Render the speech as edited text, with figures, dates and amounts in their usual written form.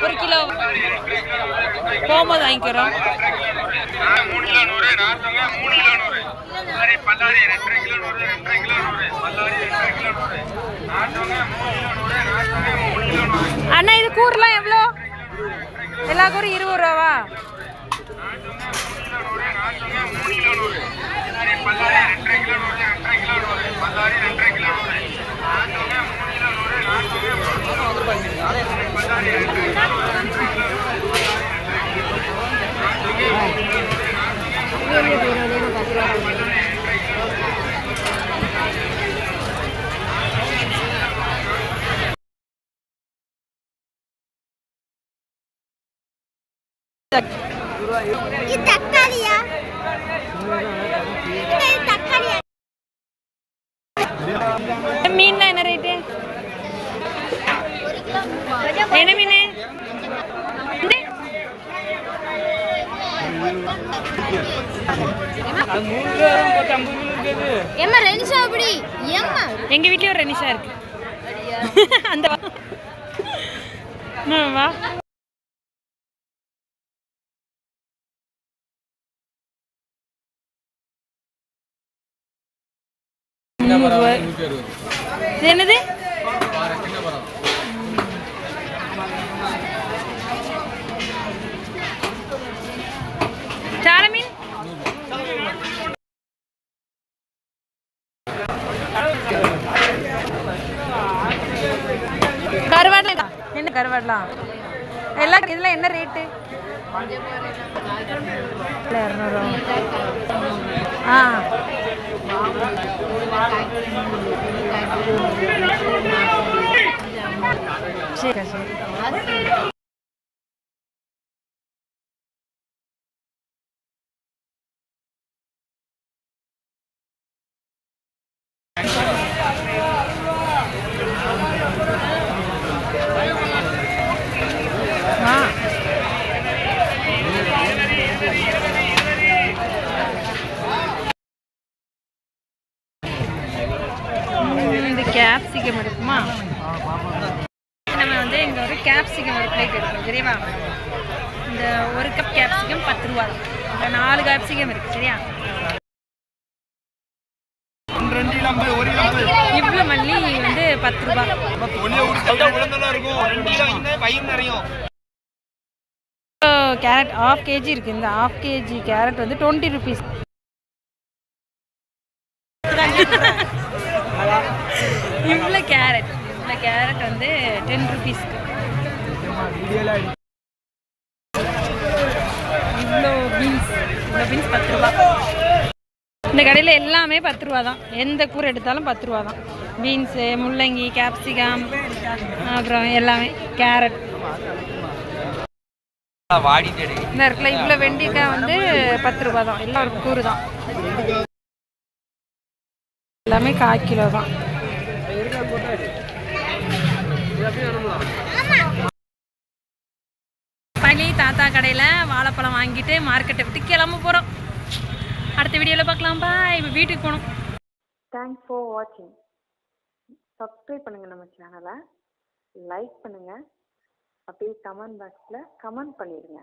ஒரு கிலோ போகும்போது வாங்கிக்கிறோம். அண்ணா இது கூறுலாம் எவ்வளோ? எல்லா கூறும் 20 ரூபாவா? தக்காளியா? மீன்லாம் என்ன ரேட்டு? என்ன மீன்? எங்க வீட்லயும் ஒரு ரெனிஷா இருக்கு. அந்த வா என்னது? சால மீன் கருவாடா? என்ன கருவாடலாம் எல்லாம் இதெல்லாம் என்ன ரேட்டு? 200. ஆ சரி சரி. இந்த கேப்சிகம் இருக்குமா? நம்ம வந்து இங்கே ஒரு கேப்சிகம் ஒரு பிளேட் எடுக்கணும் சரியா? இந்த ஒரு கப் கேப்சிகம் 10 ரூபா தான். இந்த 4 கேப்சிகம் இருக்கு சரியா? இவ்வளோ மல்லி வந்து 10 ரூபா. கேரட் 1/2 kg இருக்கு. இந்த 1/2 kg கேரட் வந்து 20 ருபீஸ். இவ்வளோ கேரட் வந்து 10 ருபீஸ்க்கு. இவ்வளோ பீன்ஸ் 10 ரூபா. இந்த கடையில் எல்லாமே 10 ரூபா தான். எந்த கூரை எடுத்தாலும் 10 ரூபா தான். பீன்ஸு, முள்ளங்கி, கேப்சிகம், அப்புறம் எல்லாமே கேரட். இந்த இடத்துல இவ்வளோ வெண்டிக்காய் வந்து 10 ரூபா தான். எல்லாம் ஒரு கூறு தான். எல்லாமே 1/4 கிலோ தான். பள்ளி தாத்தா கடையில் வாழைப்பழம் வாங்கிட்டு மார்க்கெட்டை விட்டு கிளம்ப போகிறோம். அடுத்த வீடியோவில் பார்க்கலாம். பாய். இப்போ வீட்டுக்கு போகணும். தேங்க்ஸ் ஃபார் வாட்சிங். சப்ஸ்கிரைப் பண்ணுங்கள் நம்ம சேனலை, லைக் பண்ணுங்கள், அப்படியே கமெண்ட் பாக்ஸில் கமெண்ட் பண்ணிடுங்க.